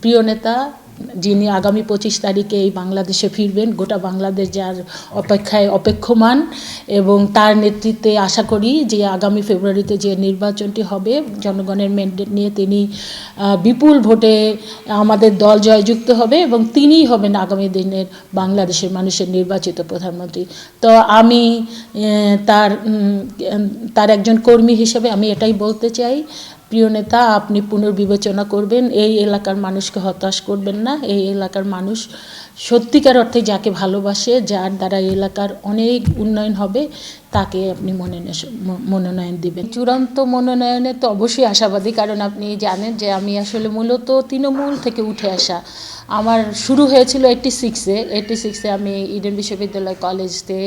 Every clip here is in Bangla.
প্রিয় নেতা, যিনি আগামী 25 তারিখে এই বাংলাদেশে ফিরবেন, গোটা বাংলাদেশ যার অপেক্ষায় অপেক্ষমান, এবং তার নেতৃত্বে আশা করি যে আগামী ফেব্রুয়ারিতে যে নির্বাচনটি হবে জনগণের ম্যান্ডেট নিয়ে তিনি বিপুল ভোটে আমাদের দল জয়যুক্ত হবে এবং তিনিই হবেন আগামী দিনের বাংলাদেশের মানুষের নির্বাচিত প্রধানমন্ত্রী। তো আমি তার একজন কর্মী হিসেবে আমি এটাই বলতে চাই, প্রিয় নেতা, আপনি পুনর্বিবেচনা করবেন, এই এলাকার মানুষকে হতাশ করবেন না। এই এলাকার মানুষ সত্যিকার অর্থে যাকে ভালোবাসে, যার দ্বারা এই এলাকার অনেক উন্নয়ন হবে, তাকে আপনি মনোনয়ন দিবেন। চূড়ান্ত মনোনয়নে তো অবশ্যই আশাবাদী, কারণ আপনি জানেন যে আমি আসলে মূলত তৃণমূল থেকে উঠে আসা। আমার শুরু হয়েছিল 86-এ আমি ইডেন বিশ্ববিদ্যালয় কলেজে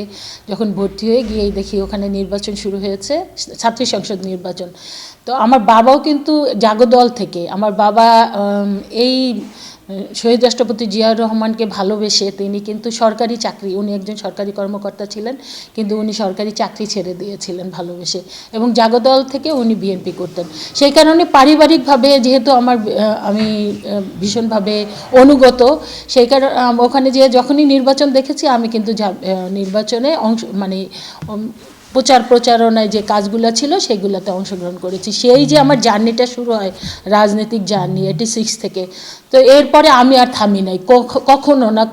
যখন ভর্তি হয়ে গিয়েই দেখি ওখানে নির্বাচন শুরু হয়েছে, ছাত্রী সংসদ নির্বাচন। তো আমার বাবাও কিন্তু জাগদল থেকে, আমার বাবা এই শহীদ রাষ্ট্রপতি জিয়াউর রহমানকে ভালোবেসে তিনি কিন্তু সরকারি চাকরি, উনি একজন সরকারি কর্মকর্তা ছিলেন, কিন্তু উনি সরকারি চাকরি ছেড়ে দিয়েছিলেন ভালোবেসে, এবং জাগদল থেকে উনি বিএনপি করতেন। সেই কারণে পারিবারিকভাবে যেহেতু আমি ভীষণভাবে অনুগত, সেই কারণে ওখানে যে যখনই নির্বাচন দেখেছি আমি কিন্তু নির্বাচনে প্রচারণায় যে কাজগুলো ছিল সেগুলোতে অংশগ্রহণ করেছি। সেই যে আমার জার্নিটা শুরু হয়, রাজনৈতিক জার্নি 86 থেকে, তো এরপরে আমি আর থামি নাই কখনো না,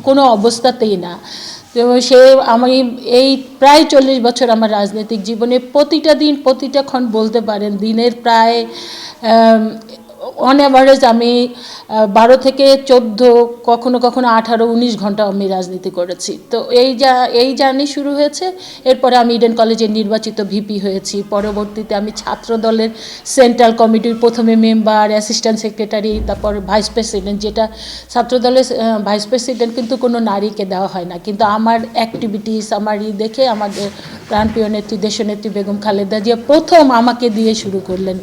কোনো অবস্থাতেই না। তো আমি এই প্রায় 40 বছর আমার রাজনৈতিক জীবনে প্রতিটা দিন, প্রতিটা ক্ষণ বলতে পারেন দিনের প্রায় অন অ্যাভারেজ আমি 12 থেকে 14, কখনো 18-19 ঘন্টা আমি রাজনীতি করেছি। তো এই জার্নি শুরু হয়েছে। এরপরে আমি ইডেন কলেজের নির্বাচিত ভিপি হয়েছি। পরবর্তীতে আমি ছাত্র দলের সেন্ট্রাল কমিটির প্রথমে মেম্বার, অ্যাসিস্ট্যান্ট সেক্রেটারি, তারপর ভাইস প্রেসিডেন্ট। যেটা ছাত্র দলের ভাইস প্রেসিডেন্ট কিন্তু কোনো নারীকে দেওয়া হয় না, কিন্তু আমার অ্যাক্টিভিটিস, আমার দেখে আমাদের প্রাণপ্রিয় নেত্রী, দেশনেত্রী বেগম খালেদা জিয়া প্রথম আমাকে দিয়ে শুরু করলেন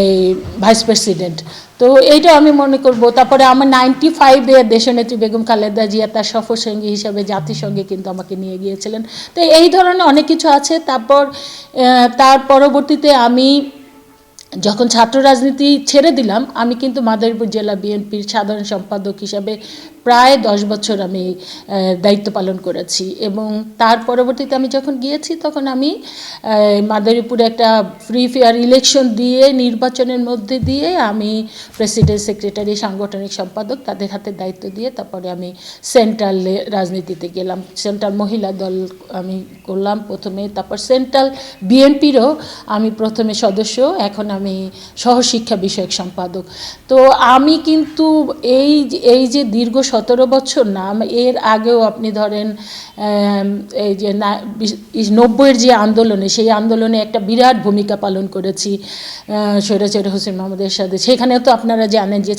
এই ভাইস প্রেসিডেন্ট। তো এইটা আমি মনে করব। তারপরে আমার 95-এ দেশনেত্রী বেগম খালেদা জিয়া তার সফরসঙ্গী হিসাবে জাতিসংঘে কিন্তু আমাকে নিয়ে গিয়েছিলেন। তো এই ধরনের অনেক কিছু আছে। তার পরবর্তীতে আমি যখন ছাত্র রাজনীতি ছেড়ে দিলাম, আমি কিন্তু মাদারীপুর জেলা বিএনপির সাধারণ সম্পাদক হিসাবে প্রায় 10 বছর আমি দায়িত্ব পালন করেছি। এবং তার পরবর্তীতে আমি যখন গিয়েছি তখন আমি মাদারীপুরে একটা ফ্রি ফেয়ার ইলেকশন দিয়ে, নির্বাচনের মধ্যে দিয়ে আমি প্রেসিডেন্ট, সেক্রেটারি, সাংগঠনিক সম্পাদক তাদের হাতে দায়িত্ব দিয়ে তারপরে আমি সেন্ট্রালে রাজনীতিতে গেলাম। সেন্ট্রাল মহিলা দল আমি করলাম প্রথমে, তারপর সেন্ট্রাল বিএনপিরও আমি প্রথমে সদস্য, এখন আমি সহশিক্ষা বিষয়ক সম্পাদক। তো আমি কিন্তু এই যে দীর্ঘ 17 বছর না, এর আগেও আপনি ধরেন এই যে 90-এর যে আন্দোলনে, সেই আন্দোলনে একটা বিরাট ভূমিকা পালন করেছি স্বৈরাচার্য হোসেন মোহাম্মদ এরশাদের। সেখানেও তো আপনারা জানেন যে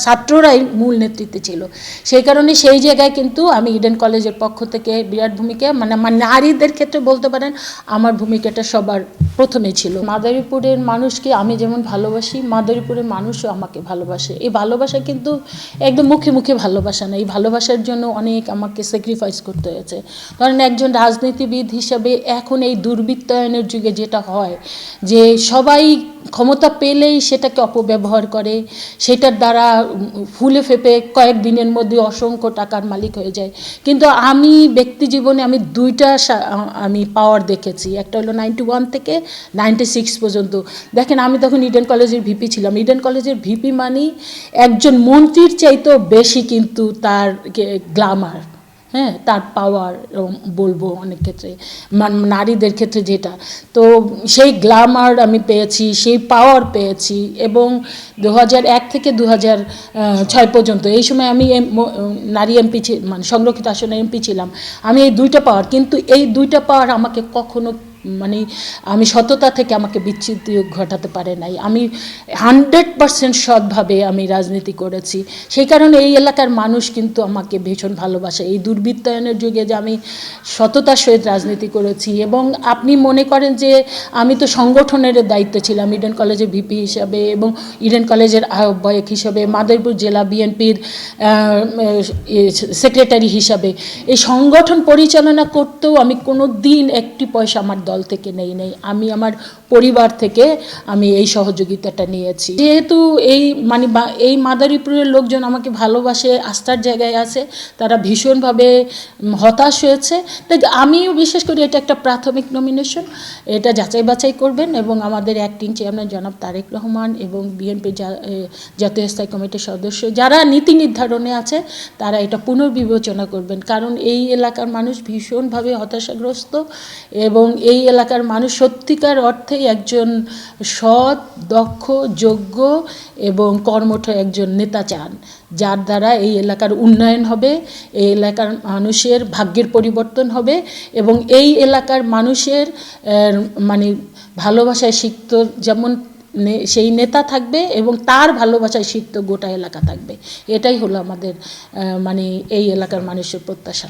ছাত্ররাই মূল নেতৃত্বে ছিল। সেই কারণে সেই জায়গায় কিন্তু আমি ইডেন কলেজের পক্ষ থেকে বিরাট ভূমিকা, আমার নারীদের ক্ষেত্রে বলতে পারেন আমার ভূমিকাটা সবার প্রথমে ছিল। মাদারীপুরের মানুষকে আমি যেমন ভালোবাসি, মাদারীপুরের মানুষও আমাকে ভালোবাসে। এই ভালোবাসা কিন্তু একদম মুখে মুখে ভালোবাসা না, এই ভালোবাসার জন্য অনেক আমাকে স্যাক্রিফাইস করতে হয়েছে। কারণ একজন রাজনীতিবিদ হিসাবে এখন এই দুর্বৃত্তায়নের যুগে যেটা হয়, যে সবাই ক্ষমতা পেলেই সেটাকে অপব্যবহার করে, সেটার দ্বারা ফুলে ফেপে কয়েকদিনের মধ্যে অসংখ্য টাকার মালিক হয়ে যায়। কিন্তু আমি ব্যক্তি জীবনে আমি দুইটা আমি পাওয়ার দেখেছি। একটা হলো 91 থেকে 96 পর্যন্ত। দেখেন, আমি তখন ইডেন কলেজের ভিপি ছিলাম। ইডেন কলেজের ভিপি মানে একজন মন্ত্রীর চাইতেও বেশি কিন্তু তার গ্ল্যামার, হ্যাঁ, তার পাওয়ার বলবো অনেক ক্ষেত্রে, নারীদের ক্ষেত্রে যেটা। তো সেই গ্ল্যামার আমি পেয়েছি, সেই পাওয়ার পেয়েছি। এবং 2001 থেকে 2006 পর্যন্ত, এই সময় আমি নারী এমপি, সংরক্ষিত আসনে এমপি ছিলাম। আমি এই দুইটা পাওয়ার, কিন্তু এই দুইটা পাওয়ার আমাকে কখনো আমি সততা থেকে আমাকে বিচ্যুতি ঘটাতে পারে নাই। আমি 100% সৎভাবে আমি রাজনীতি করেছি। সেই কারণে এই এলাকার মানুষ কিন্তু আমাকে ভীষণ ভালোবাসে। এই দুর্বৃত্তায়নের যুগে যে আমি সততার সহিত রাজনীতি করেছি। এবং আপনি মনে করেন যে আমি তো সংগঠনের দায়িত্ব ছিলাম ইডেন কলেজের ভিপি হিসাবে এবং ইডেন কলেজের আহ্বায়ক হিসাবে, মাদারীপুর জেলা বিএনপির সেক্রেটারি হিসাবে। এই সংগঠন পরিচালনা করতেও আমি কোনো দিন একটি পয়সা আমার দল থেকে নেই নেই, আমি আমার পরিবার থেকে আমি এই সহযোগিতাটা নিয়েছি। যেহেতু এই মানে এই মাদারীপুরের লোকজন আমাকে ভালোবাসে, আস্থার জায়গায় আছে, তারা ভীষণভাবে হতাশ হয়েছে। তাই আমিও বিশেষ করে এটা একটা প্রাথমিক নমিনেশন, এটা যাচাই বাছাই করবেন এবং আমাদের অ্যাক্টিং চেয়ারম্যান জনাব তারেক রহমান এবং বিএনপি জাতীয় স্থায়ী কমিটির সদস্য যারা নীতি নির্ধারণে আছে তারা এটা পুনর্বিবেচনা করবেন। কারণ এই এলাকার মানুষ ভীষণভাবে হতাশাগ্রস্ত এবং এই এলাকার মানুষ সত্যিকার অর্থেই একজন সৎ, দক্ষ, যোগ্য এবং কর্মঠ একজন নেতা চান, যার দ্বারা এই এলাকার উন্নয়ন হবে, এই এলাকার মানুষের ভাগ্যের পরিবর্তন হবে এবং এই এলাকার মানুষের মানে ভালোবাসায় সিক্ত যেমন সেই নেতা থাকবে এবং তার ভালোবাসায় সিক্ত গোটা এলাকা থাকবে। এটাই হলো আমাদের মানে এই এলাকার মানুষের প্রত্যাশা।